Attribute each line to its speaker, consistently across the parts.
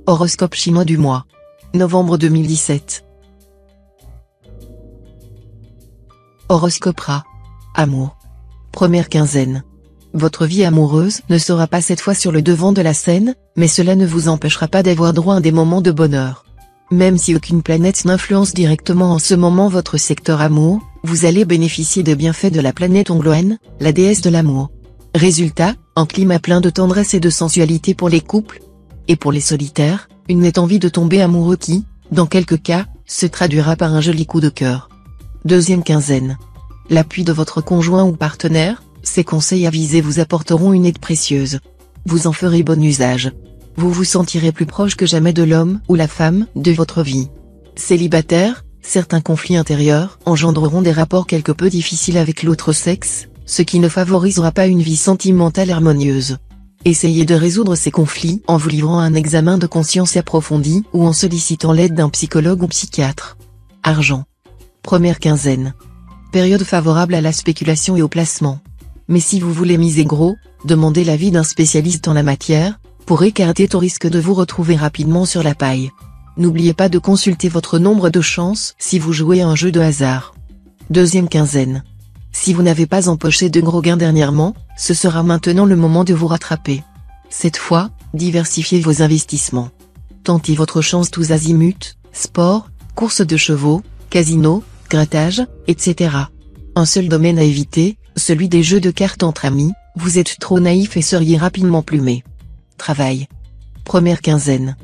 Speaker 1: Horoscope chinois du mois. Novembre 2017. Horoscope Ra. Amour. Première quinzaine. Votre vie amoureuse ne sera pas cette fois sur le devant de la scène, mais cela ne vous empêchera pas d'avoir droit à des moments de bonheur. Même si aucune planète n'influence directement en ce moment votre secteur amour, vous allez bénéficier des bienfaits de la planète Ongloen, la déesse de l'amour. Résultat, un climat plein de tendresse et de sensualité pour les couples. Et pour les solitaires, une nette envie de tomber amoureux qui, dans quelques cas, se traduira par un joli coup de cœur. Deuxième quinzaine. L'appui de votre conjoint ou partenaire, ses conseils avisés vous apporteront une aide précieuse. Vous en ferez bon usage. Vous vous sentirez plus proche que jamais de l'homme ou la femme de votre vie. Célibataire, certains conflits intérieurs engendreront des rapports quelque peu difficiles avec l'autre sexe, ce qui ne favorisera pas une vie sentimentale harmonieuse. Essayez de résoudre ces conflits en vous livrant à un examen de conscience approfondi ou en sollicitant l'aide d'un psychologue ou psychiatre. Argent. Première quinzaine. Période favorable à la spéculation et au placement. Mais si vous voulez miser gros, demandez l'avis d'un spécialiste en la matière, pour écarter tout risque de vous retrouver rapidement sur la paille. N'oubliez pas de consulter votre nombre de chances si vous jouez à un jeu de hasard. Deuxième quinzaine. Si vous n'avez pas empoché de gros gains dernièrement, ce sera maintenant le moment de vous rattraper. Cette fois, diversifiez vos investissements. Tentez votre chance tous azimuts, sport, course de chevaux, casino, grattage, etc. Un seul domaine à éviter, celui des jeux de cartes entre amis, vous êtes trop naïf et seriez rapidement plumé. Travail. Première quinzaine.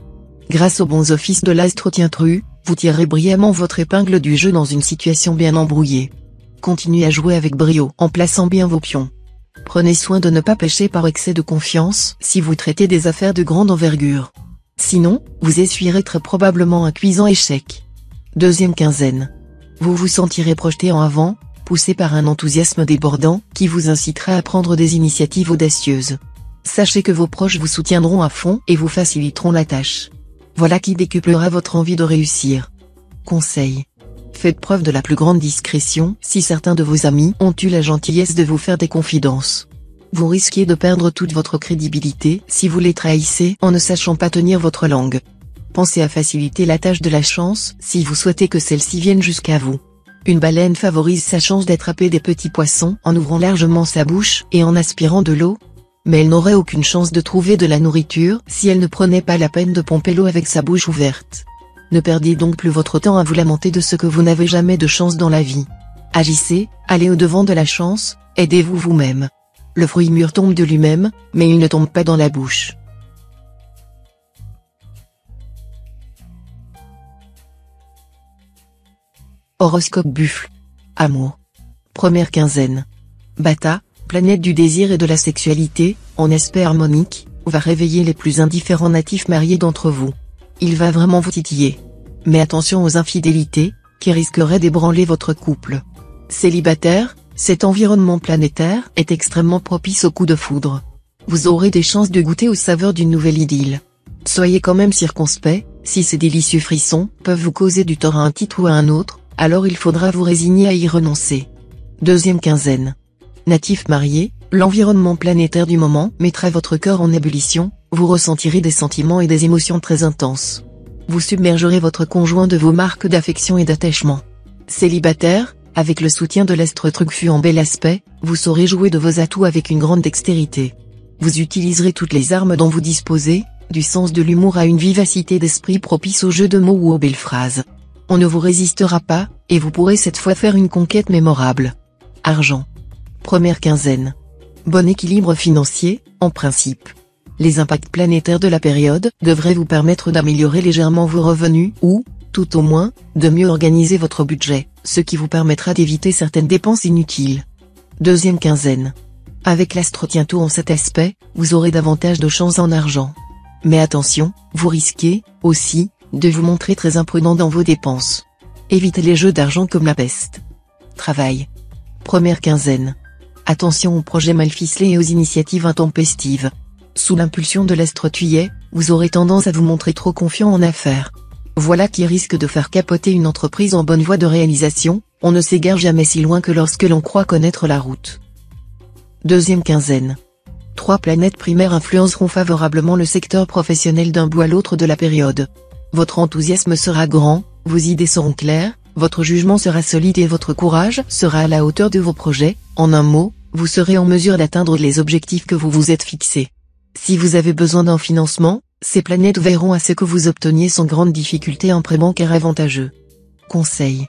Speaker 1: Grâce aux bons offices de l'astro-tientru, vous tirerez brillamment votre épingle du jeu dans une situation bien embrouillée. Continuez à jouer avec brio en plaçant bien vos pions. Prenez soin de ne pas pêcher par excès de confiance si vous traitez des affaires de grande envergure. Sinon, vous essuierez très probablement un cuisant échec. Deuxième quinzaine. Vous vous sentirez projeté en avant, poussé par un enthousiasme débordant qui vous incitera à prendre des initiatives audacieuses. Sachez que vos proches vous soutiendront à fond et vous faciliteront la tâche. Voilà qui décuplera votre envie de réussir. Conseil. Faites preuve de la plus grande discrétion si certains de vos amis ont eu la gentillesse de vous faire des confidences. Vous risquez de perdre toute votre crédibilité si vous les trahissez en ne sachant pas tenir votre langue. Pensez à faciliter la tâche de la chance si vous souhaitez que celle-ci vienne jusqu'à vous. Une baleine favorise sa chance d'attraper des petits poissons en ouvrant largement sa bouche et en aspirant de l'eau. Mais elle n'aurait aucune chance de trouver de la nourriture si elle ne prenait pas la peine de pomper l'eau avec sa bouche ouverte. Ne perdez donc plus votre temps à vous lamenter de ce que vous n'avez jamais de chance dans la vie. Agissez, allez au-devant de la chance, aidez-vous vous-même. Le fruit mûr tombe de lui-même, mais il ne tombe pas dans la bouche. Horoscope Buffle. Amour. Première quinzaine. Bata, planète du désir et de la sexualité, en aspect harmonique, va réveiller les plus indifférents natifs mariés d'entre vous. Il va vraiment vous titiller. Mais attention aux infidélités, qui risqueraient d'ébranler votre couple. Célibataire, cet environnement planétaire est extrêmement propice aux coups de foudre. Vous aurez des chances de goûter aux saveurs d'une nouvelle idylle. Soyez quand même circonspect, si ces délicieux frissons peuvent vous causer du tort à un titre ou à un autre, alors il faudra vous résigner à y renoncer. Deuxième quinzaine. Natif marié, l'environnement planétaire du moment mettra votre cœur en ébullition, vous ressentirez des sentiments et des émotions très intenses. Vous submergerez votre conjoint de vos marques d'affection et d'attachement. Célibataire, avec le soutien de l'astre Trucfu en bel aspect, vous saurez jouer de vos atouts avec une grande dextérité. Vous utiliserez toutes les armes dont vous disposez, du sens de l'humour à une vivacité d'esprit propice aux jeux de mots ou aux belles phrases. On ne vous résistera pas, et vous pourrez cette fois faire une conquête mémorable. Argent. Première quinzaine. Bon équilibre financier, en principe. Les impacts planétaires de la période devraient vous permettre d'améliorer légèrement vos revenus ou, tout au moins, de mieux organiser votre budget, ce qui vous permettra d'éviter certaines dépenses inutiles. Deuxième quinzaine. Avec l'astro-tientru en cet aspect, vous aurez davantage de chance en argent. Mais attention, vous risquez, aussi, de vous montrer très imprudent dans vos dépenses. Évitez les jeux d'argent comme la peste. Travail. Première quinzaine. Attention aux projets mal ficelés et aux initiatives intempestives. Sous l'impulsion de l'astro-tuyet, vous aurez tendance à vous montrer trop confiant en affaires. Voilà qui risque de faire capoter une entreprise en bonne voie de réalisation, on ne s'égare jamais si loin que lorsque l'on croit connaître la route. Deuxième quinzaine. 3 planètes primaires influenceront favorablement le secteur professionnel d'un bout à l'autre de la période. Votre enthousiasme sera grand, vos idées seront claires, votre jugement sera solide et votre courage sera à la hauteur de vos projets. En un mot, vous serez en mesure d'atteindre les objectifs que vous vous êtes fixés. Si vous avez besoin d'un financement, ces planètes veilleront à ce que vous obteniez sans grande difficulté un prêt bancaire avantageux. Conseil.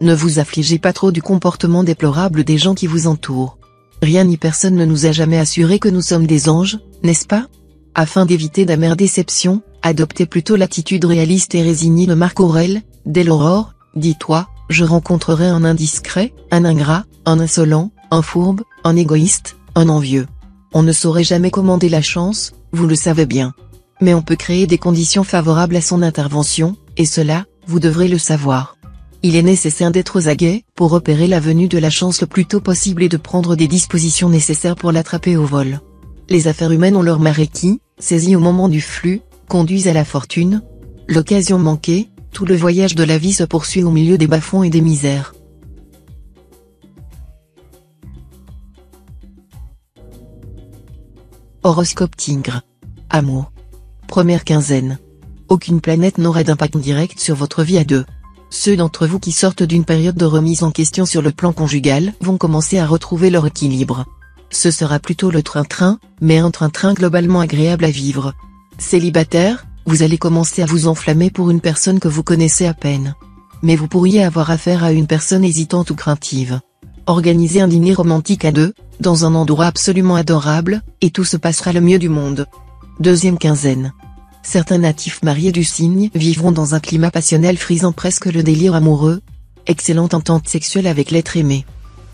Speaker 1: Ne vous affligez pas trop du comportement déplorable des gens qui vous entourent. Rien ni personne ne nous a jamais assuré que nous sommes des anges, n'est-ce pas? Afin d'éviter d'amères déceptions, adoptez plutôt l'attitude réaliste et résignée de Marc Aurèle. Dès l'aurore, dis-toi, je rencontrerai un indiscret, un ingrat, un insolent, un fourbe, un égoïste, un envieux. On ne saurait jamais commander la chance, vous le savez bien. Mais on peut créer des conditions favorables à son intervention, et cela, vous devrez le savoir. Il est nécessaire d'être aux aguets pour repérer la venue de la chance le plus tôt possible et de prendre des dispositions nécessaires pour l'attraper au vol. Les affaires humaines ont leur marée qui, saisie au moment du flux, conduisent à la fortune. L'occasion manquée, tout le voyage de la vie se poursuit au milieu des bas-fonds et des misères. Horoscope Tigre. Amour. Première quinzaine. Aucune planète n'aura d'impact direct sur votre vie à deux. Ceux d'entre vous qui sortent d'une période de remise en question sur le plan conjugal vont commencer à retrouver leur équilibre. Ce sera plutôt le train-train, mais un train-train globalement agréable à vivre. Célibataire, vous allez commencer à vous enflammer pour une personne que vous connaissez à peine. Mais vous pourriez avoir affaire à une personne hésitante ou craintive. Organisez un dîner romantique à deux, dans un endroit absolument adorable, et tout se passera le mieux du monde. Deuxième quinzaine. Certains natifs mariés du signe vivront dans un climat passionnel frisant presque le délire amoureux. Excellente entente sexuelle avec l'être aimé.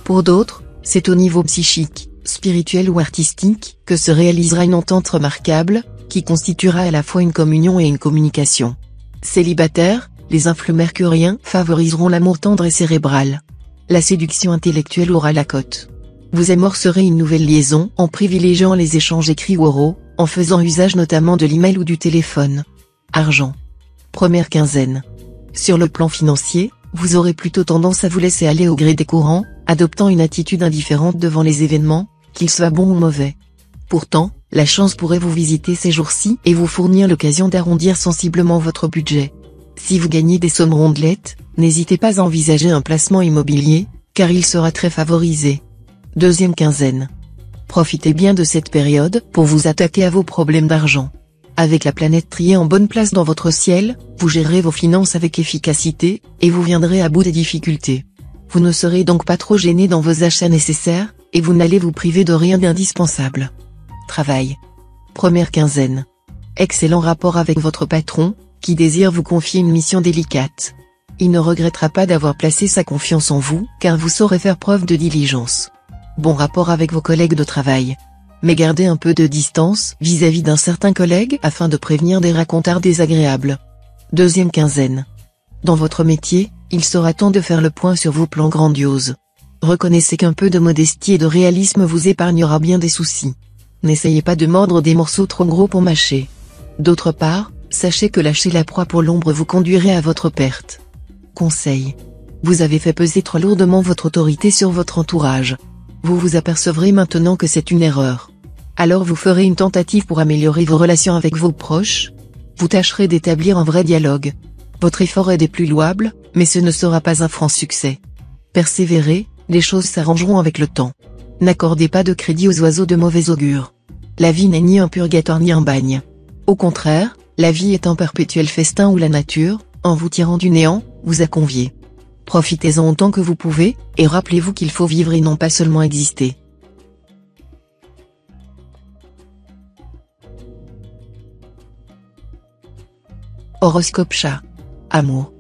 Speaker 1: Pour d'autres, c'est au niveau psychique, spirituel ou artistique que se réalisera une entente remarquable, qui constituera à la fois une communion et une communication. Célibataires, les influx mercuriens favoriseront l'amour tendre et cérébral. La séduction intellectuelle aura la cote. Vous amorcerez une nouvelle liaison en privilégiant les échanges écrits ou oraux, en faisant usage notamment de l'email ou du téléphone. Argent. Première quinzaine. Sur le plan financier, vous aurez plutôt tendance à vous laisser aller au gré des courants, adoptant une attitude indifférente devant les événements, qu'ils soient bons ou mauvais. Pourtant, la chance pourrait vous visiter ces jours-ci et vous fournir l'occasion d'arrondir sensiblement votre budget. Si vous gagnez des sommes rondelettes, n'hésitez pas à envisager un placement immobilier, car il sera très favorisé. Deuxième quinzaine. Profitez bien de cette période pour vous attaquer à vos problèmes d'argent. Avec la planète triée en bonne place dans votre ciel, vous gérerez vos finances avec efficacité, et vous viendrez à bout des difficultés. Vous ne serez donc pas trop gêné dans vos achats nécessaires, et vous n'allez vous priver de rien d'indispensable. Travail. Première quinzaine. Excellent rapport avec votre patron, qui désire vous confier une mission délicate. Il ne regrettera pas d'avoir placé sa confiance en vous, car vous saurez faire preuve de diligence. Bon rapport avec vos collègues de travail. Mais gardez un peu de distance vis-à-vis d'un certain collègue afin de prévenir des racontards désagréables. Deuxième quinzaine. Dans votre métier, il sera temps de faire le point sur vos plans grandioses. Reconnaissez qu'un peu de modestie et de réalisme vous épargnera bien des soucis. N'essayez pas de mordre des morceaux trop gros pour mâcher. D'autre part, sachez que lâcher la proie pour l'ombre vous conduirait à votre perte. Conseil. Vous avez fait peser trop lourdement votre autorité sur votre entourage. Vous vous apercevrez maintenant que c'est une erreur. Alors vous ferez une tentative pour améliorer vos relations avec vos proches. Vous tâcherez d'établir un vrai dialogue. Votre effort est des plus louables, mais ce ne sera pas un franc succès. Persévérez, les choses s'arrangeront avec le temps. N'accordez pas de crédit aux oiseaux de mauvais augure. La vie n'est ni un purgatoire ni un bagne. Au contraire, la vie est un perpétuel festin où la nature, en vous tirant du néant, vous a convié. Profitez-en autant que vous pouvez, et rappelez-vous qu'il faut vivre et non pas seulement exister. Horoscope Chat. Amour.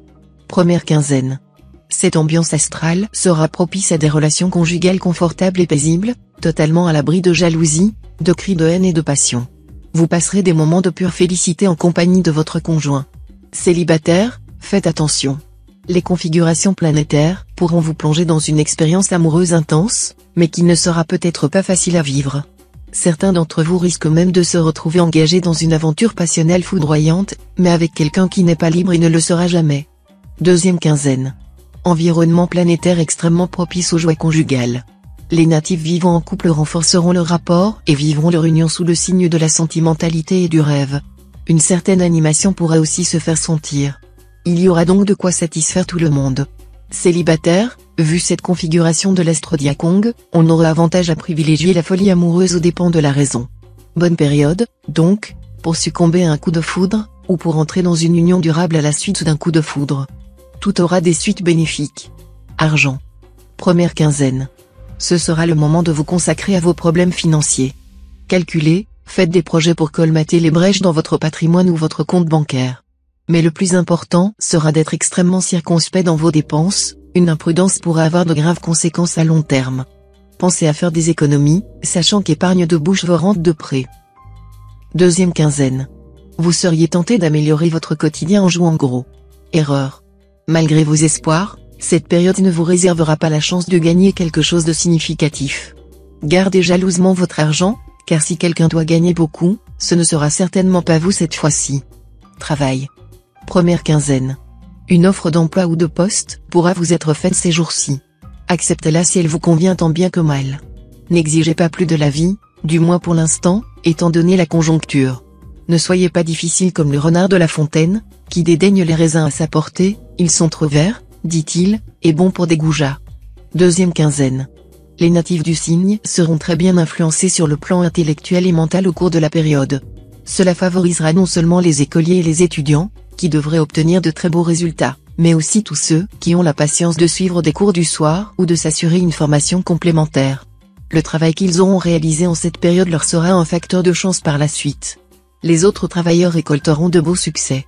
Speaker 1: Première quinzaine. Cette ambiance astrale sera propice à des relations conjugales confortables et paisibles, totalement à l'abri de jalousie, de cris de haine et de passion. Vous passerez des moments de pure félicité en compagnie de votre conjoint. Célibataire, faites attention. Les configurations planétaires pourront vous plonger dans une expérience amoureuse intense, mais qui ne sera peut-être pas facile à vivre. Certains d'entre vous risquent même de se retrouver engagés dans une aventure passionnelle foudroyante, mais avec quelqu'un qui n'est pas libre et ne le sera jamais. Deuxième quinzaine. Environnement planétaire extrêmement propice aux joies conjugales. Les natifs vivant en couple renforceront leur rapport et vivront leur union sous le signe de la sentimentalité et du rêve. Une certaine animation pourra aussi se faire sentir. Il y aura donc de quoi satisfaire tout le monde. Célibataire, vu cette configuration de l'astro-diakong, on aura avantage à privilégier la folie amoureuse aux dépens de la raison. Bonne période, donc, pour succomber à un coup de foudre, ou pour entrer dans une union durable à la suite d'un coup de foudre. Tout aura des suites bénéfiques. Argent. Première quinzaine. Ce sera le moment de vous consacrer à vos problèmes financiers. Calculez, faites des projets pour colmater les brèches dans votre patrimoine ou votre compte bancaire. Mais le plus important sera d'être extrêmement circonspect dans vos dépenses, une imprudence pourra avoir de graves conséquences à long terme. Pensez à faire des économies, sachant qu'épargne de bouche vous rentre de près. Deuxième quinzaine. Vous seriez tenté d'améliorer votre quotidien en jouant gros. Erreur. Malgré vos espoirs, cette période ne vous réservera pas la chance de gagner quelque chose de significatif. Gardez jalousement votre argent, car si quelqu'un doit gagner beaucoup, ce ne sera certainement pas vous cette fois-ci. Travail. Première quinzaine. Une offre d'emploi ou de poste pourra vous être faite ces jours-ci. Acceptez-la si elle vous convient tant bien que mal. N'exigez pas plus de la vie, du moins pour l'instant, étant donné la conjoncture. Ne soyez pas difficile comme le renard de La Fontaine, qui dédaigne les raisins à sa portée, ils sont trop verts, dit-il, et bons pour des goujats. Deuxième quinzaine. Les natifs du signe seront très bien influencés sur le plan intellectuel et mental au cours de la période. Cela favorisera non seulement les écoliers et les étudiants, qui devraient obtenir de très beaux résultats, mais aussi tous ceux qui ont la patience de suivre des cours du soir ou de s'assurer une formation complémentaire. Le travail qu'ils auront réalisé en cette période leur sera un facteur de chance par la suite. Les autres travailleurs récolteront de beaux succès.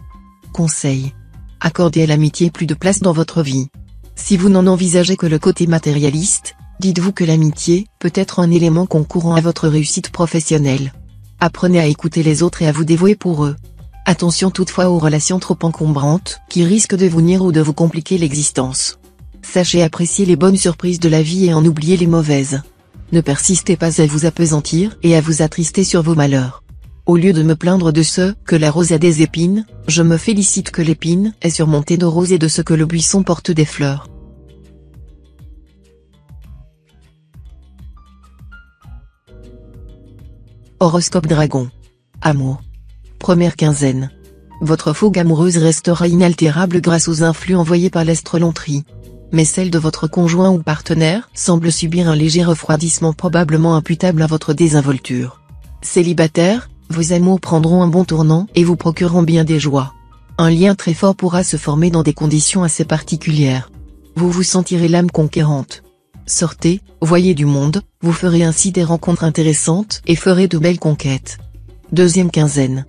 Speaker 1: Conseil. Accordez à l'amitié plus de place dans votre vie. Si vous n'en envisagez que le côté matérialiste, dites-vous que l'amitié peut être un élément concourant à votre réussite professionnelle. Apprenez à écouter les autres et à vous dévouer pour eux. Attention toutefois aux relations trop encombrantes, qui risquent de vous nuire ou de vous compliquer l'existence. Sachez apprécier les bonnes surprises de la vie et en oublier les mauvaises. Ne persistez pas à vous appesantir et à vous attrister sur vos malheurs. Au lieu de me plaindre de ce que la rose a des épines, je me félicite que l'épine est surmontée de roses et de ce que le buisson porte des fleurs. Horoscope Dragon. Amour. Première quinzaine. Votre fougue amoureuse restera inaltérable grâce aux influx envoyés par l'astroloterie. Mais celle de votre conjoint ou partenaire semble subir un léger refroidissement probablement imputable à votre désinvolture. Célibataire, vos amours prendront un bon tournant et vous procureront bien des joies. Un lien très fort pourra se former dans des conditions assez particulières. Vous vous sentirez l'âme conquérante. Sortez, voyez du monde, vous ferez ainsi des rencontres intéressantes et ferez de belles conquêtes. Deuxième quinzaine.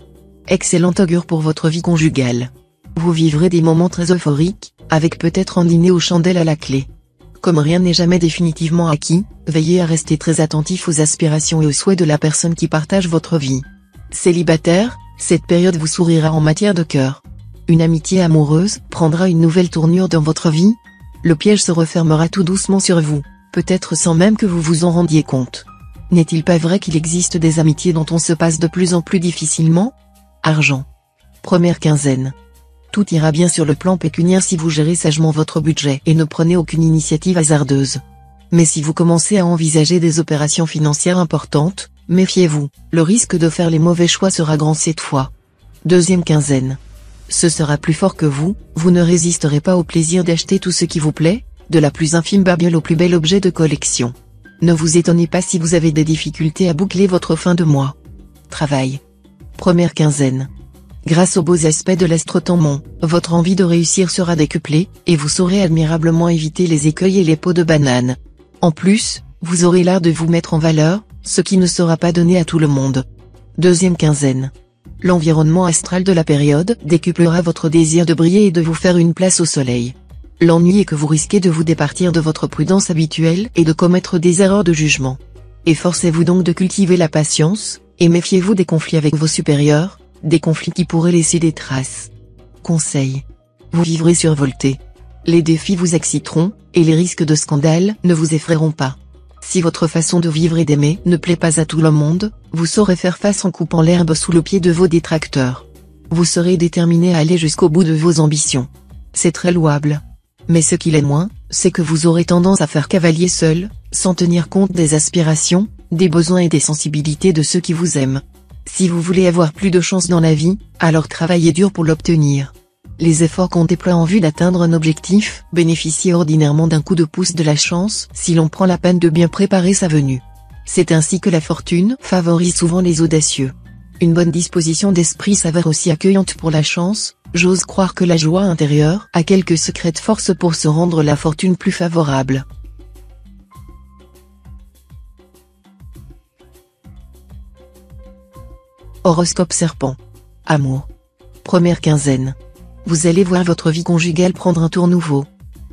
Speaker 1: Excellent augure pour votre vie conjugale. Vous vivrez des moments très euphoriques, avec peut-être un dîner aux chandelles à la clé. Comme rien n'est jamais définitivement acquis, veillez à rester très attentif aux aspirations et aux souhaits de la personne qui partage votre vie. Célibataire, cette période vous sourira en matière de cœur. Une amitié amoureuse prendra une nouvelle tournure dans votre vie. Le piège se refermera tout doucement sur vous, peut-être sans même que vous vous en rendiez compte. N'est-il pas vrai qu'il existe des amitiés dont on se passe de plus en plus difficilement? Argent. Première quinzaine. Tout ira bien sur le plan pécuniaire si vous gérez sagement votre budget et ne prenez aucune initiative hasardeuse. Mais si vous commencez à envisager des opérations financières importantes, méfiez-vous, le risque de faire les mauvais choix sera grand cette fois. Deuxième quinzaine. Ce sera plus fort que vous, vous ne résisterez pas au plaisir d'acheter tout ce qui vous plaît, de la plus infime babiole au plus bel objet de collection. Ne vous étonnez pas si vous avez des difficultés à boucler votre fin de mois. Travail. Première quinzaine. Grâce aux beaux aspects de l'astro-tampon, votre envie de réussir sera décuplée, et vous saurez admirablement éviter les écueils et les peaux de banane. En plus, vous aurez l'art de vous mettre en valeur, ce qui ne sera pas donné à tout le monde. Deuxième quinzaine. L'environnement astral de la période décuplera votre désir de briller et de vous faire une place au soleil. L'ennui est que vous risquez de vous départir de votre prudence habituelle et de commettre des erreurs de jugement. Efforcez-vous donc de cultiver la patience, et méfiez-vous des conflits avec vos supérieurs, des conflits qui pourraient laisser des traces. Conseil. Vous vivrez survolté. Les défis vous exciteront, et les risques de scandale ne vous effrayeront pas. Si votre façon de vivre et d'aimer ne plaît pas à tout le monde, vous saurez faire face en coupant l'herbe sous le pied de vos détracteurs. Vous serez déterminé à aller jusqu'au bout de vos ambitions. C'est très louable. Mais ce qui l'est moins, c'est que vous aurez tendance à faire cavalier seul, sans tenir compte des aspirations, des besoins et des sensibilités de ceux qui vous aiment. Si vous voulez avoir plus de chance dans la vie, alors travaillez dur pour l'obtenir. Les efforts qu'on déploie en vue d'atteindre un objectif bénéficient ordinairement d'un coup de pouce de la chance si l'on prend la peine de bien préparer sa venue. C'est ainsi que la fortune favorise souvent les audacieux. Une bonne disposition d'esprit s'avère aussi accueillante pour la chance. J'ose croire que la joie intérieure a quelques secrètes forces pour se rendre la fortune plus favorable. Horoscope Serpent. Amour. Première quinzaine. Vous allez voir votre vie conjugale prendre un tour nouveau.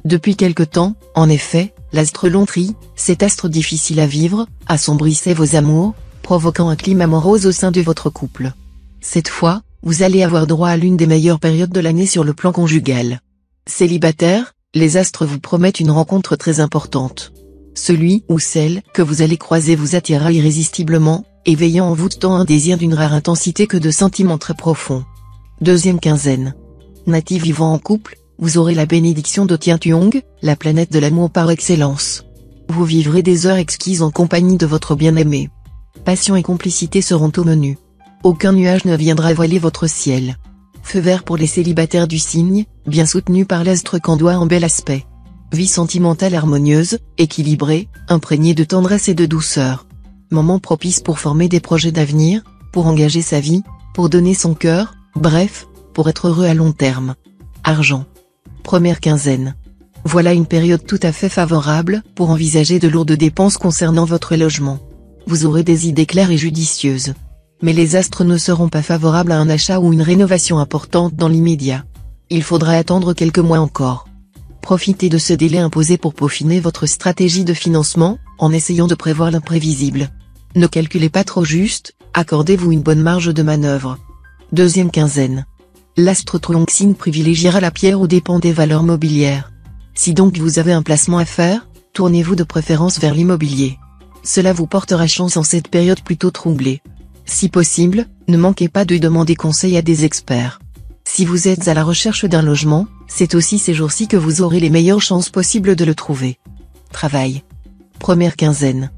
Speaker 1: Depuis quelque temps, en effet, l'astre Lontrie, cet astre difficile à vivre, assombrissait vos amours, provoquant un climat morose au sein de votre couple. Cette fois, vous allez avoir droit à l'une des meilleures périodes de l'année sur le plan conjugal. Célibataire, les astres vous promettent une rencontre très importante. Celui ou celle que vous allez croiser vous attirera irrésistiblement, éveillant en vous tant un désir d'une rare intensité que de sentiments très profonds. Deuxième quinzaine. Natif vivant en couple, vous aurez la bénédiction de Tiantuong, la planète de l'amour par excellence. Vous vivrez des heures exquises en compagnie de votre bien-aimé. Passion et complicité seront au menu. Aucun nuage ne viendra voiler votre ciel. Feu vert pour les célibataires du signe, bien soutenu par l'astre Candois en bel aspect. Vie sentimentale harmonieuse, équilibrée, imprégnée de tendresse et de douceur. Moment propice pour former des projets d'avenir, pour engager sa vie, pour donner son cœur, bref, pour être heureux à long terme. Argent. Première quinzaine. Voilà une période tout à fait favorable pour envisager de lourdes dépenses concernant votre logement. Vous aurez des idées claires et judicieuses. Mais les astres ne seront pas favorables à un achat ou une rénovation importante dans l'immédiat. Il faudra attendre quelques mois encore. Profitez de ce délai imposé pour peaufiner votre stratégie de financement, en essayant de prévoir l'imprévisible. Ne calculez pas trop juste, accordez-vous une bonne marge de manœuvre. Deuxième quinzaine. L'astre Truongxin privilégiera la pierre aux dépens des valeurs mobilières. Si donc vous avez un placement à faire, tournez-vous de préférence vers l'immobilier. Cela vous portera chance en cette période plutôt troublée. Si possible, ne manquez pas de demander conseil à des experts. Si vous êtes à la recherche d'un logement, c'est aussi ces jours-ci que vous aurez les meilleures chances possibles de le trouver. Travail. Première quinzaine.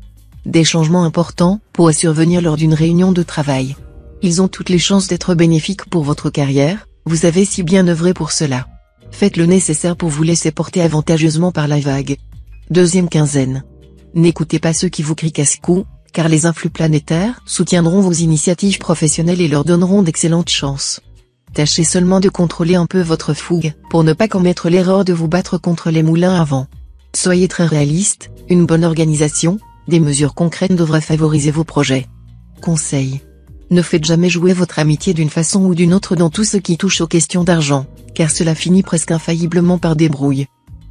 Speaker 1: Des changements importants pourraient survenir lors d'une réunion de travail. Ils ont toutes les chances d'être bénéfiques pour votre carrière, vous avez si bien œuvré pour cela. Faites le nécessaire pour vous laisser porter avantageusement par la vague. Deuxième quinzaine. N'écoutez pas ceux qui vous crient casse-cou, car les influx planétaires soutiendront vos initiatives professionnelles et leur donneront d'excellentes chances. Tâchez seulement de contrôler un peu votre fougue, pour ne pas commettre l'erreur de vous battre contre les moulins à vent. Soyez très réaliste, une bonne organisation, des mesures concrètes devraient favoriser vos projets. Conseil. Ne faites jamais jouer votre amitié d'une façon ou d'une autre dans tout ce qui touche aux questions d'argent, car cela finit presque infailliblement par des brouilles.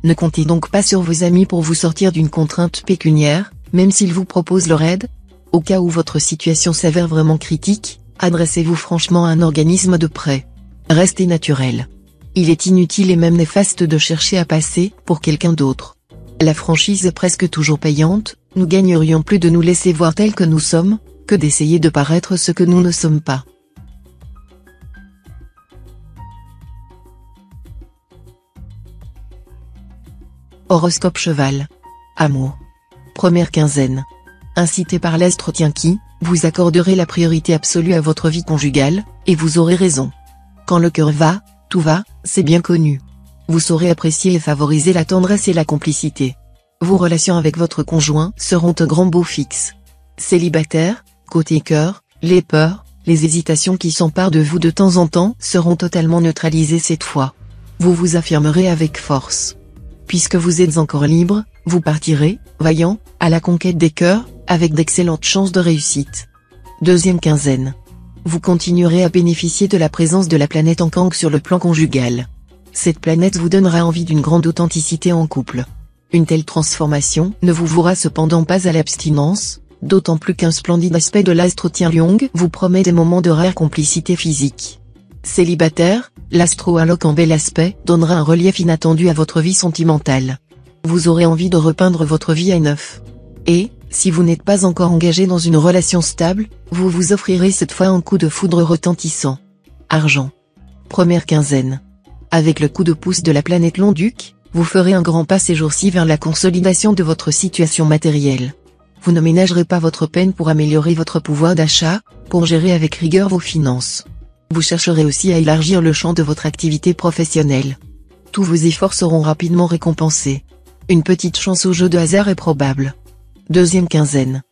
Speaker 1: Ne comptez donc pas sur vos amis pour vous sortir d'une contrainte pécuniaire, même s'ils vous proposent leur aide. Au cas où votre situation s'avère vraiment critique, adressez-vous franchement à un organisme de prêt. Restez naturel. Il est inutile et même néfaste de chercher à passer pour quelqu'un d'autre. La franchise est presque toujours payante, nous gagnerions plus de nous laisser voir tels que nous sommes, que d'essayer de paraître ce que nous ne sommes pas. Horoscope Cheval. Amour. Première quinzaine. Incité par l'astre Tianqi, vous accorderez la priorité absolue à votre vie conjugale, et vous aurez raison. Quand le cœur va, tout va, c'est bien connu. Vous saurez apprécier et favoriser la tendresse et la complicité. Vos relations avec votre conjoint seront un grand beau fixe. Célibataire, côté cœur, les peurs, les hésitations qui s'emparent de vous de temps en temps seront totalement neutralisées cette fois. Vous vous affirmerez avec force. Puisque vous êtes encore libre, vous partirez, vaillant, à la conquête des cœurs, avec d'excellentes chances de réussite. Deuxième quinzaine. Vous continuerez à bénéficier de la présence de la planète Ankang sur le plan conjugal. Cette planète vous donnera envie d'une grande authenticité en couple. Une telle transformation ne vous vouera cependant pas à l'abstinence, d'autant plus qu'un splendide aspect de l'astre Tianliong vous promet des moments de rare complicité physique. Célibataire, l'astro-alloc en bel aspect donnera un relief inattendu à votre vie sentimentale. Vous aurez envie de repeindre votre vie à neuf. Et, si vous n'êtes pas encore engagé dans une relation stable, vous vous offrirez cette fois un coup de foudre retentissant. Argent. Première quinzaine. Avec le coup de pouce de la planète Long-Duc, Vous ferez un grand pas ces jours-ci vers la consolidation de votre situation matérielle. Vous ne ménagerez pas votre peine pour améliorer votre pouvoir d'achat, pour gérer avec rigueur vos finances. Vous chercherez aussi à élargir le champ de votre activité professionnelle. Tous vos efforts seront rapidement récompensés. Une petite chance au jeu de hasard est probable. Deuxième quinzaine.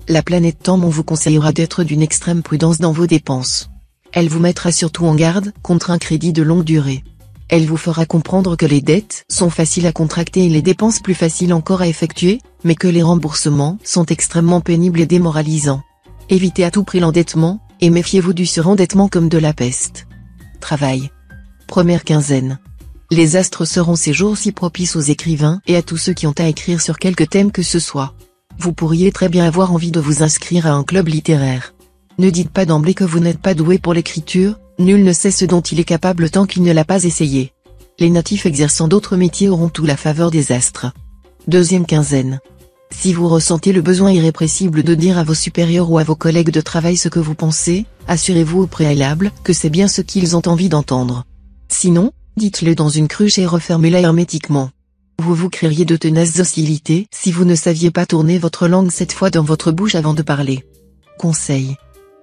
Speaker 1: La planète Temps vous conseillera d'être d'une extrême prudence dans vos dépenses. Elle vous mettra surtout en garde contre un crédit de longue durée. Elle vous fera comprendre que les dettes sont faciles à contracter et les dépenses plus faciles encore à effectuer, mais que les remboursements sont extrêmement pénibles et démoralisants. Évitez à tout prix l'endettement, et méfiez-vous du surendettement comme de la peste. Travail. Première quinzaine. Les astres seront ces jours-ci propices aux écrivains et à tous ceux qui ont à écrire sur quelque thème que ce soit. Vous pourriez très bien avoir envie de vous inscrire à un club littéraire. Ne dites pas d'emblée que vous n'êtes pas doué pour l'écriture, nul ne sait ce dont il est capable tant qu'il ne l'a pas essayé. Les natifs exerçant d'autres métiers auront tout la faveur des astres. Deuxième quinzaine. Si vous ressentez le besoin irrépressible de dire à vos supérieurs ou à vos collègues de travail ce que vous pensez, assurez-vous au préalable que c'est bien ce qu'ils ont envie d'entendre. Sinon, dites-le dans une cruche et refermez-la hermétiquement. Vous vous créeriez de tenaces hostilités si vous ne saviez pas tourner votre langue 7 fois dans votre bouche avant de parler. Conseil.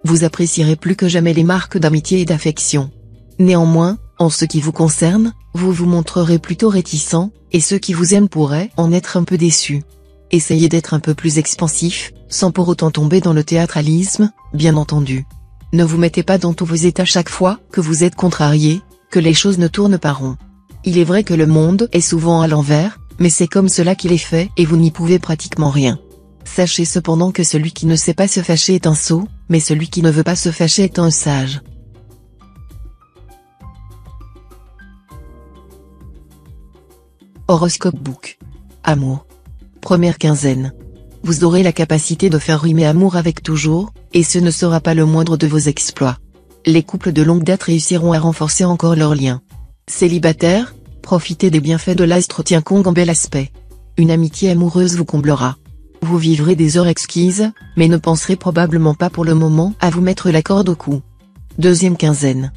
Speaker 1: Vous apprécierez plus que jamais les marques d'amitié et d'affection. Néanmoins, en ce qui vous concerne, vous vous montrerez plutôt réticent, et ceux qui vous aiment pourraient en être un peu déçus. Essayez d'être un peu plus expansif, sans pour autant tomber dans le théâtralisme, bien entendu. Ne vous mettez pas dans tous vos états chaque fois que vous êtes contrarié, que les choses ne tournent pas rond. Il est vrai que le monde est souvent à l'envers, mais c'est comme cela qu'il est fait et vous n'y pouvez pratiquement rien. Sachez cependant que celui qui ne sait pas se fâcher est un sot, mais celui qui ne veut pas se fâcher est un sage. Horoscope Book. Amour. Première quinzaine. Vous aurez la capacité de faire rimer amour avec toujours, et ce ne sera pas le moindre de vos exploits. Les couples de longue date réussiront à renforcer encore leur lien. Célibataire, profitez des bienfaits de l'astre Tiankong en bel aspect. Une amitié amoureuse vous comblera. Vous vivrez des heures exquises, mais ne penserez probablement pas pour le moment à vous mettre la corde au cou. Deuxième quinzaine.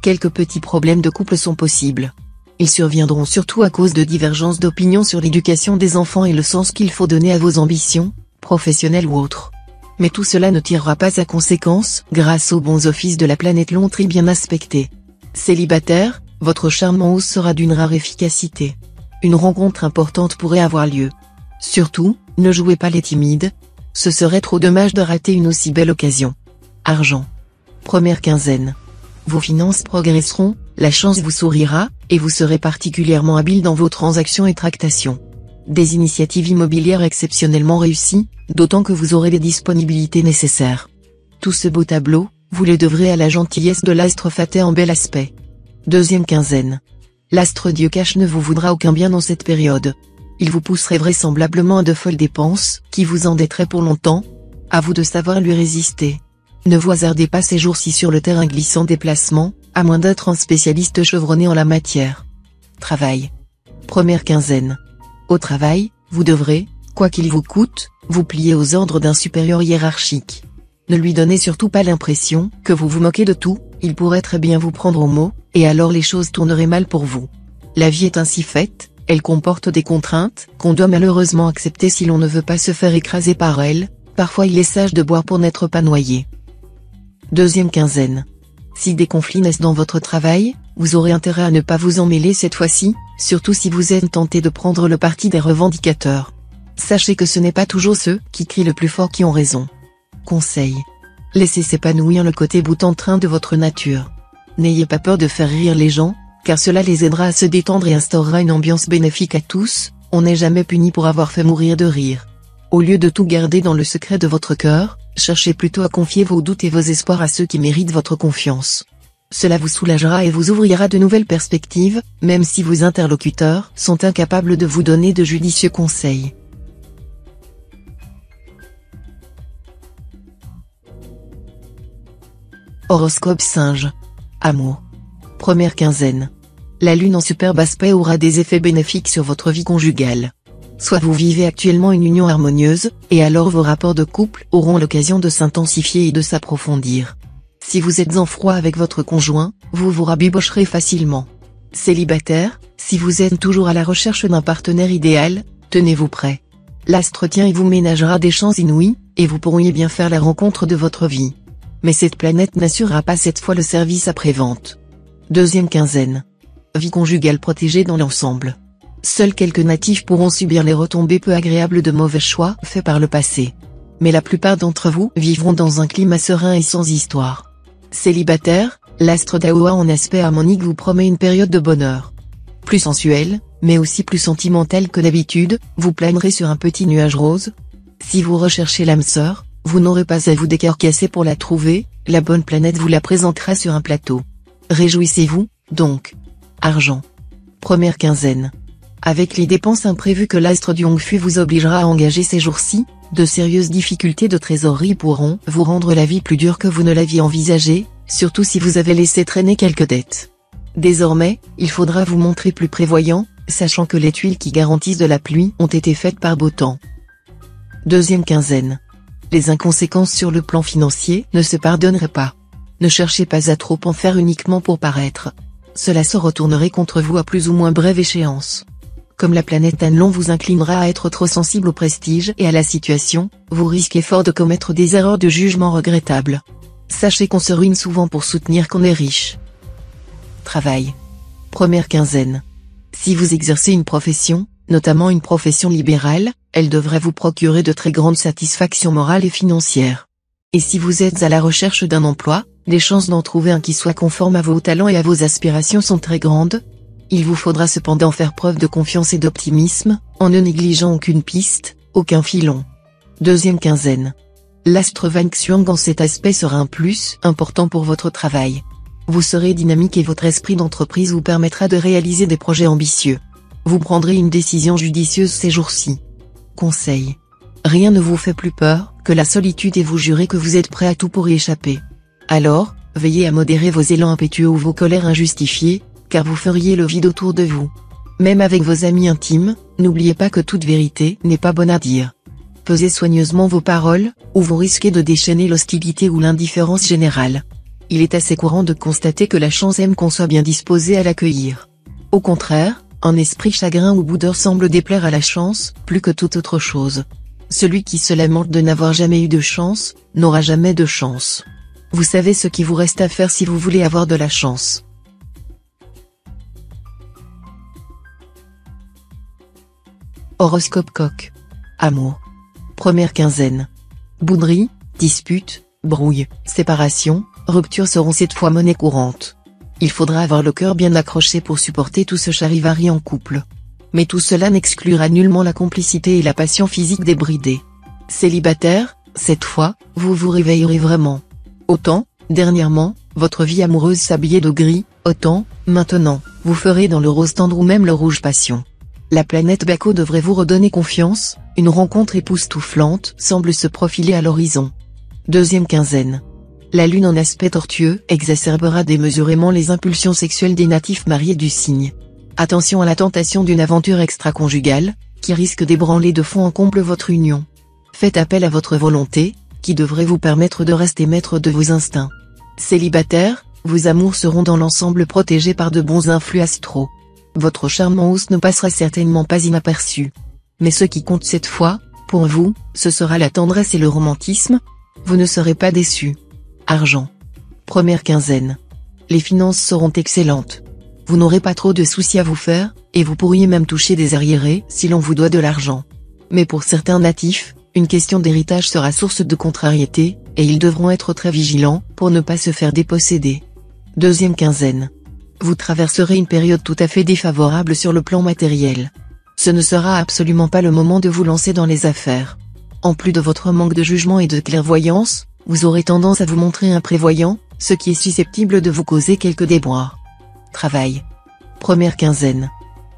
Speaker 1: Quelques petits problèmes de couple sont possibles. Ils surviendront surtout à cause de divergences d'opinion sur l'éducation des enfants et le sens qu'il faut donner à vos ambitions, professionnelles ou autres. Mais tout cela ne tirera pas à conséquence grâce aux bons offices de la planète Londres bien aspectée. Célibataire, votre charme en hausse sera d'une rare efficacité. Une rencontre importante pourrait avoir lieu. Surtout, ne jouez pas les timides. Ce serait trop dommage de rater une aussi belle occasion. Argent. Première quinzaine. Vos finances progresseront, la chance vous sourira, et vous serez particulièrement habile dans vos transactions et tractations. Des initiatives immobilières exceptionnellement réussies, d'autant que vous aurez les disponibilités nécessaires. Tout ce beau tableau, vous le devrez à la gentillesse de l'astre Faté en bel aspect. Deuxième quinzaine. L'astre Dieu cache ne vous voudra aucun bien dans cette période. Il vous pousserait vraisemblablement à de folles dépenses, qui vous endetteraient pour longtemps. À vous de savoir lui résister. Ne vous hasardez pas ces jours-ci sur le terrain glissant des placements, à moins d'être un spécialiste chevronné en la matière. Travail. Première quinzaine. Au travail, vous devrez, quoi qu'il vous coûte, vous plier aux ordres d'un supérieur hiérarchique. Ne lui donnez surtout pas l'impression que vous vous moquez de tout, il pourrait très bien vous prendre au mot, et alors les choses tourneraient mal pour vous. La vie est ainsi faite, elle comporte des contraintes, qu'on doit malheureusement accepter si l'on ne veut pas se faire écraser par elle, parfois il est sage de boire pour n'être pas noyé. Deuxième quinzaine. Si des conflits naissent dans votre travail, vous aurez intérêt à ne pas vous en mêler cette fois-ci, surtout si vous êtes tenté de prendre le parti des revendicateurs. Sachez que ce n'est pas toujours ceux qui crient le plus fort qui ont raison. Conseil. Laissez s'épanouir le côté bout-en-train de votre nature. N'ayez pas peur de faire rire les gens, car cela les aidera à se détendre et instaurera une ambiance bénéfique à tous. On n'est jamais puni pour avoir fait mourir de rire. Au lieu de tout garder dans le secret de votre cœur, cherchez plutôt à confier vos doutes et vos espoirs à ceux qui méritent votre confiance. Cela vous soulagera et vous ouvrira de nouvelles perspectives, même si vos interlocuteurs sont incapables de vous donner de judicieux conseils. Horoscope Singe. Amour. Première quinzaine. La lune en superbe aspect aura des effets bénéfiques sur votre vie conjugale. Soit vous vivez actuellement une union harmonieuse, et alors vos rapports de couple auront l'occasion de s'intensifier et de s'approfondir. Si vous êtes en froid avec votre conjoint, vous vous rabibocherez facilement. Célibataire, Si vous êtes toujours à la recherche d'un partenaire idéal, tenez-vous prêt. L'astre tient et vous ménagera des chances inouïes, et vous pourriez bien faire la rencontre de votre vie. Mais cette planète n'assurera pas cette fois le service après-vente. Deuxième quinzaine. Vie conjugale protégée dans l'ensemble. Seuls quelques natifs pourront subir les retombées peu agréables de mauvais choix faits par le passé. Mais la plupart d'entre vous vivront dans un climat serein et sans histoire. Célibataire, l'astre d'Aoua en aspect harmonique vous promet une période de bonheur. Plus sensuelle, mais aussi plus sentimentale que d'habitude, vous planerez sur un petit nuage rose. Si vous recherchez l'âme sœur, vous n'aurez pas à vous décarcasser pour la trouver, la bonne planète vous la présentera sur un plateau. Réjouissez-vous, donc. Argent. Première quinzaine. Avec les dépenses imprévues que l'astre du Hongfu vous obligera à engager ces jours-ci, de sérieuses difficultés de trésorerie pourront vous rendre la vie plus dure que vous ne l'aviez envisagé, surtout si vous avez laissé traîner quelques dettes. Désormais, il faudra vous montrer plus prévoyant, sachant que les tuiles qui garantissent de la pluie ont été faites par beau temps. Deuxième quinzaine. Les inconséquences sur le plan financier ne se pardonneraient pas. Ne cherchez pas à trop en faire uniquement pour paraître. Cela se retournerait contre vous à plus ou moins brève échéance. Comme la planète Annelon vous inclinera à être trop sensible au prestige et à la situation, vous risquez fort de commettre des erreurs de jugement regrettables. Sachez qu'on se ruine souvent pour soutenir qu'on est riche. Travail. Première quinzaine. Si vous exercez une profession, notamment une profession libérale, elle devrait vous procurer de très grandes satisfactions morales et financières. Et si vous êtes à la recherche d'un emploi, les chances d'en trouver un qui soit conforme à vos talents et à vos aspirations sont très grandes. Il vous faudra cependant faire preuve de confiance et d'optimisme, en ne négligeant aucune piste, aucun filon. Deuxième quinzaine. L'astre Van Xuang en cet aspect sera un plus important pour votre travail. Vous serez dynamique et votre esprit d'entreprise vous permettra de réaliser des projets ambitieux. Vous prendrez une décision judicieuse ces jours-ci. Conseil. Rien ne vous fait plus peur que la solitude et vous jurez que vous êtes prêt à tout pour y échapper. Alors, veillez à modérer vos élans impétueux ou vos colères injustifiées, car vous feriez le vide autour de vous. Même avec vos amis intimes, n'oubliez pas que toute vérité n'est pas bonne à dire. Pesez soigneusement vos paroles, ou vous risquez de déchaîner l'hostilité ou l'indifférence générale. Il est assez courant de constater que la chance aime qu'on soit bien disposé à l'accueillir. Au contraire, un esprit chagrin ou boudeur semble déplaire à la chance, plus que toute autre chose. Celui qui se lamente de n'avoir jamais eu de chance, n'aura jamais de chance. Vous savez ce qu'il vous reste à faire si vous voulez avoir de la chance. Horoscope Coq. Amour. Première quinzaine. Bouderie, dispute, brouille, séparation, rupture seront cette fois monnaie courante. Il faudra avoir le cœur bien accroché pour supporter tout ce charivari en couple. Mais tout cela n'exclura nullement la complicité et la passion physique débridée. Célibataire, cette fois, vous vous réveillerez vraiment. Autant, dernièrement, votre vie amoureuse s'habillait de gris, autant, maintenant, vous ferez dans le rose tendre ou même le rouge passion. La planète Baco devrait vous redonner confiance, une rencontre époustouflante semble se profiler à l'horizon. Deuxième quinzaine. La lune en aspect tortueux exacerbera démesurément les impulsions sexuelles des natifs mariés du signe. Attention à la tentation d'une aventure extra-conjugale, qui risque d'ébranler de fond en comble votre union. Faites appel à votre volonté, qui devrait vous permettre de rester maître de vos instincts. Célibataire, vos amours seront dans l'ensemble protégés par de bons influx astraux. Votre charme en hausse ne passera certainement pas inaperçu. Mais ce qui compte cette fois, pour vous, ce sera la tendresse et le romantisme. Vous ne serez pas déçus. Argent. Première quinzaine. Les finances seront excellentes. Vous n'aurez pas trop de soucis à vous faire, et vous pourriez même toucher des arriérés si l'on vous doit de l'argent. Mais pour certains natifs, une question d'héritage sera source de contrariété, et ils devront être très vigilants pour ne pas se faire déposséder. Deuxième quinzaine. Vous traverserez une période tout à fait défavorable sur le plan matériel. Ce ne sera absolument pas le moment de vous lancer dans les affaires. En plus de votre manque de jugement et de clairvoyance, vous aurez tendance à vous montrer imprévoyant, ce qui est susceptible de vous causer quelques déboires. Travail. Première quinzaine.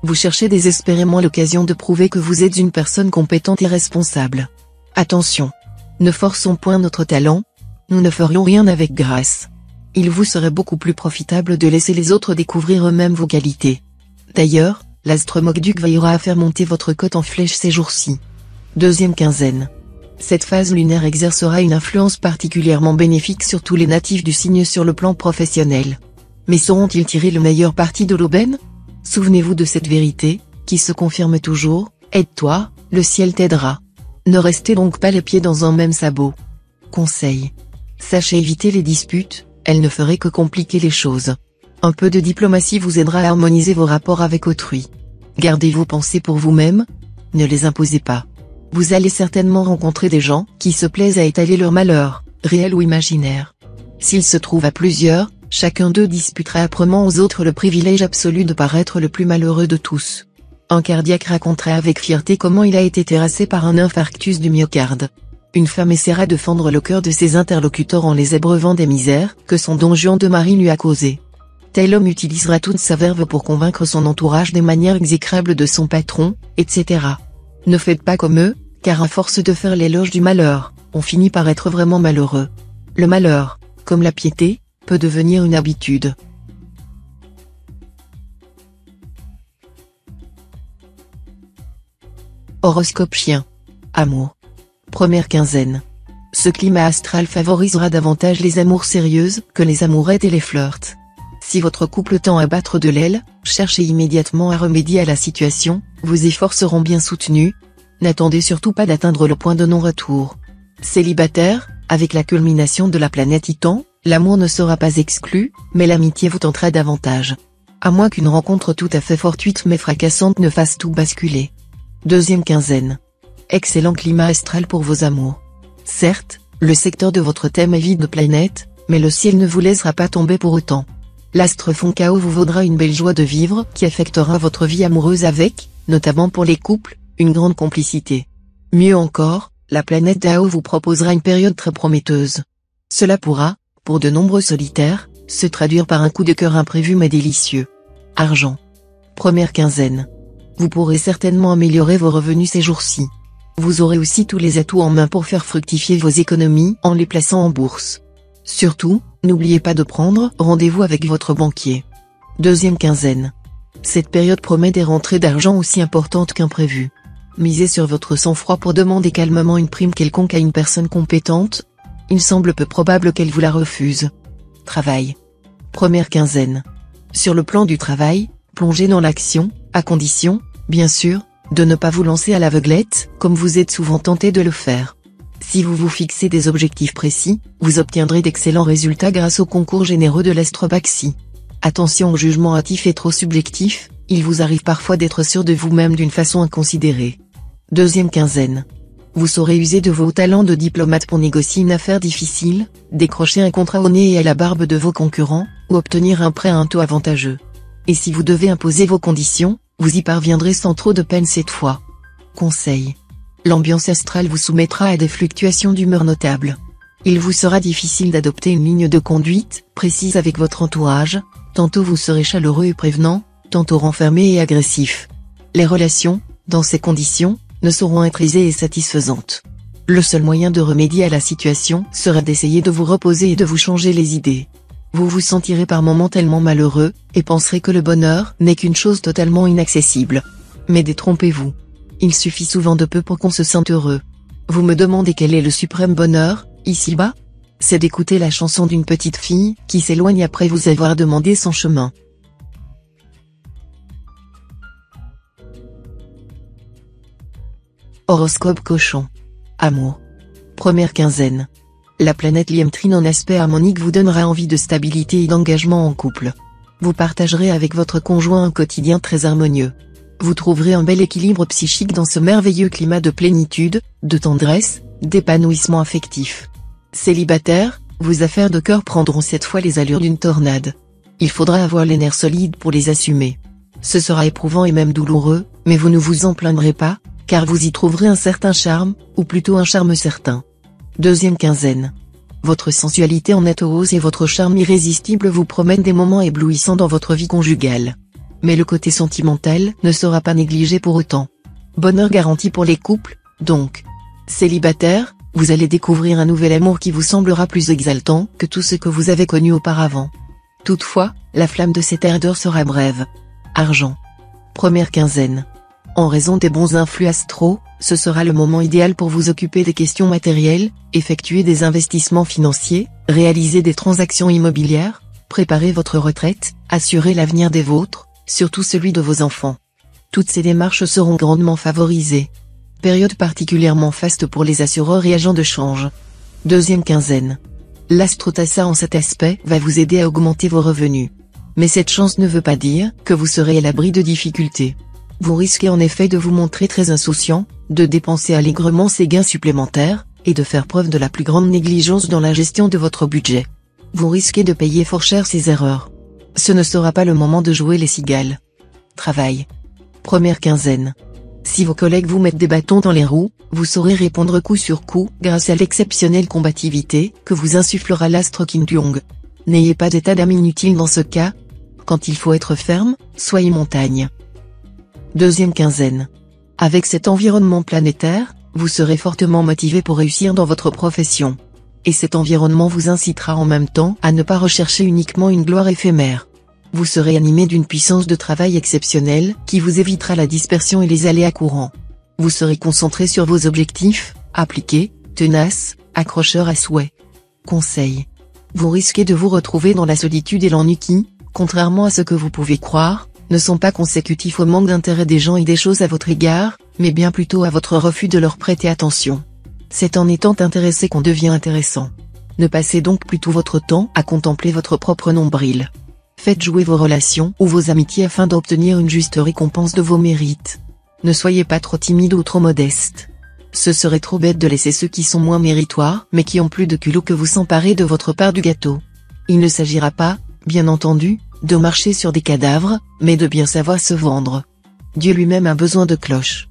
Speaker 1: Vous cherchez désespérément l'occasion de prouver que vous êtes une personne compétente et responsable. Attention. Ne forçons point notre talent. Nous ne ferions rien avec grâce. Il vous serait beaucoup plus profitable de laisser les autres découvrir eux-mêmes vos qualités. D'ailleurs, l'astre Mokduk veillera à faire monter votre cote en flèche ces jours-ci. Deuxième quinzaine. Cette phase lunaire exercera une influence particulièrement bénéfique sur tous les natifs du signe sur le plan professionnel. Mais sauront-ils tirer le meilleur parti de l'aubaine ? Souvenez-vous de cette vérité, qui se confirme toujours, aide-toi, le ciel t'aidera. Ne restez donc pas les pieds dans un même sabot. Conseil. Sachez éviter les disputes, elles ne feraient que compliquer les choses. Un peu de diplomatie vous aidera à harmoniser vos rapports avec autrui. Gardez vos pensées pour vous-même, ne les imposez pas. Vous allez certainement rencontrer des gens qui se plaisent à étaler leur malheur, réel ou imaginaire. S'ils se trouvent à plusieurs, chacun d'eux disputera âprement aux autres le privilège absolu de paraître le plus malheureux de tous. Un cardiaque raconterait avec fierté comment il a été terrassé par un infarctus du myocarde. Une femme essaiera de fendre le cœur de ses interlocuteurs en les abreuvant des misères que son don Juan de Marie lui a causées. Tel homme utilisera toute sa verve pour convaincre son entourage des manières exécrables de son patron, etc. Ne faites pas comme eux, car à force de faire l'éloge du malheur, on finit par être vraiment malheureux. Le malheur, comme la piété, peut devenir une habitude. Horoscope chien. Amour. Première quinzaine. Ce climat astral favorisera davantage les amours sérieuses que les amourettes et les flirts. Si votre couple tend à battre de l'aile, cherchez immédiatement à remédier à la situation, vos efforts seront bien soutenus. N'attendez surtout pas d'atteindre le point de non-retour. Célibataire, avec la culmination de la planète Titan, l'amour ne sera pas exclu, mais l'amitié vous tentera davantage. À moins qu'une rencontre tout à fait fortuite mais fracassante ne fasse tout basculer. Deuxième quinzaine. Excellent climat astral pour vos amours. Certes, le secteur de votre thème est vide de planètes, mais le ciel ne vous laissera pas tomber pour autant. L'astre fond chaos vous vaudra une belle joie de vivre qui affectera votre vie amoureuse avec, notamment pour les couples, une grande complicité. Mieux encore, la planète Dao vous proposera une période très prometteuse. Cela pourra, pour de nombreux solitaires, se traduire par un coup de cœur imprévu mais délicieux. Argent. Première quinzaine. Vous pourrez certainement améliorer vos revenus ces jours-ci. Vous aurez aussi tous les atouts en main pour faire fructifier vos économies en les plaçant en bourse. Surtout, n'oubliez pas de prendre rendez-vous avec votre banquier. Deuxième quinzaine. Cette période promet des rentrées d'argent aussi importantes qu'imprévues. Misez sur votre sang-froid pour demander calmement une prime quelconque à une personne compétente. Il semble peu probable qu'elle vous la refuse. Travail. Première quinzaine. Sur le plan du travail, plongez dans l'action, à condition, bien sûr, de ne pas vous lancer à l'aveuglette, comme vous êtes souvent tenté de le faire. Si vous vous fixez des objectifs précis, vous obtiendrez d'excellents résultats grâce au concours généreux de l'astrobaxie. Attention au jugement hâtif et trop subjectif, il vous arrive parfois d'être sûr de vous-même d'une façon inconsidérée. Deuxième quinzaine. Vous saurez user de vos talents de diplomate pour négocier une affaire difficile, décrocher un contrat au nez et à la barbe de vos concurrents, ou obtenir un prêt à un taux avantageux. Et si vous devez imposer vos conditions, vous y parviendrez sans trop de peine cette fois. Conseil. L'ambiance astrale vous soumettra à des fluctuations d'humeur notables. Il vous sera difficile d'adopter une ligne de conduite précise avec votre entourage, tantôt vous serez chaleureux et prévenant, tantôt renfermé et agressif. Les relations, dans ces conditions, ne sauront être aisées et satisfaisantes. Le seul moyen de remédier à la situation sera d'essayer de vous reposer et de vous changer les idées. Vous vous sentirez par moments tellement malheureux, et penserez que le bonheur n'est qu'une chose totalement inaccessible. Mais détrompez-vous. Il suffit souvent de peu pour qu'on se sente heureux. Vous me demandez quel est le suprême bonheur, ici-bas? C'est d'écouter la chanson d'une petite fille qui s'éloigne après vous avoir demandé son chemin. Horoscope cochon. Amour. Première quinzaine. La planète Liemtrine en aspect harmonique vous donnera envie de stabilité et d'engagement en couple. Vous partagerez avec votre conjoint un quotidien très harmonieux. Vous trouverez un bel équilibre psychique dans ce merveilleux climat de plénitude, de tendresse, d'épanouissement affectif. Célibataire, vos affaires de cœur prendront cette fois les allures d'une tornade. Il faudra avoir les nerfs solides pour les assumer. Ce sera éprouvant et même douloureux, mais vous ne vous en plaindrez pas, car vous y trouverez un certain charme, ou plutôt un charme certain. Deuxième quinzaine. Votre sensualité en nette hausse et votre charme irrésistible vous promettent des moments éblouissants dans votre vie conjugale. Mais le côté sentimental ne sera pas négligé pour autant. Bonheur garanti pour les couples, donc. Célibataire, vous allez découvrir un nouvel amour qui vous semblera plus exaltant que tout ce que vous avez connu auparavant. Toutefois, la flamme de cette ardeur sera brève. Argent. Première quinzaine. En raison des bons influx astraux, ce sera le moment idéal pour vous occuper des questions matérielles, effectuer des investissements financiers, réaliser des transactions immobilières, préparer votre retraite, assurer l'avenir des vôtres, surtout celui de vos enfants. Toutes ces démarches seront grandement favorisées. Période particulièrement faste pour les assureurs et agents de change. Deuxième quinzaine. L'Astrotassa en cet aspect va vous aider à augmenter vos revenus. Mais cette chance ne veut pas dire que vous serez à l'abri de difficultés. Vous risquez en effet de vous montrer très insouciant, de dépenser allègrement ces gains supplémentaires, et de faire preuve de la plus grande négligence dans la gestion de votre budget. Vous risquez de payer fort cher ces erreurs. Ce ne sera pas le moment de jouer les cigales. Travail. Première quinzaine. Si vos collègues vous mettent des bâtons dans les roues, vous saurez répondre coup sur coup grâce à l'exceptionnelle combativité que vous insufflera l'astre Kim Jong. N'ayez pas d'état d'âme inutile dans ce cas. Quand il faut être ferme, soyez montagne. Deuxième quinzaine. Avec cet environnement planétaire, vous serez fortement motivé pour réussir dans votre profession. Et cet environnement vous incitera en même temps à ne pas rechercher uniquement une gloire éphémère. Vous serez animé d'une puissance de travail exceptionnelle qui vous évitera la dispersion et les aléas courants. Vous serez concentré sur vos objectifs, appliqué, tenace, accrocheur à souhait. Conseil. Vous risquez de vous retrouver dans la solitude et l'ennui qui, contrairement à ce que vous pouvez croire, ne sont pas consécutifs au manque d'intérêt des gens et des choses à votre égard, mais bien plutôt à votre refus de leur prêter attention. C'est en étant intéressé qu'on devient intéressant. Ne passez donc plus tout votre temps à contempler votre propre nombril. Faites jouer vos relations ou vos amitiés afin d'obtenir une juste récompense de vos mérites. Ne soyez pas trop timide ou trop modeste. Ce serait trop bête de laisser ceux qui sont moins méritoires mais qui ont plus de culot que vous s'emparer de votre part du gâteau. Il ne s'agira pas, bien entendu, de marcher sur des cadavres, mais de bien savoir se vendre. Dieu lui-même a besoin de cloches.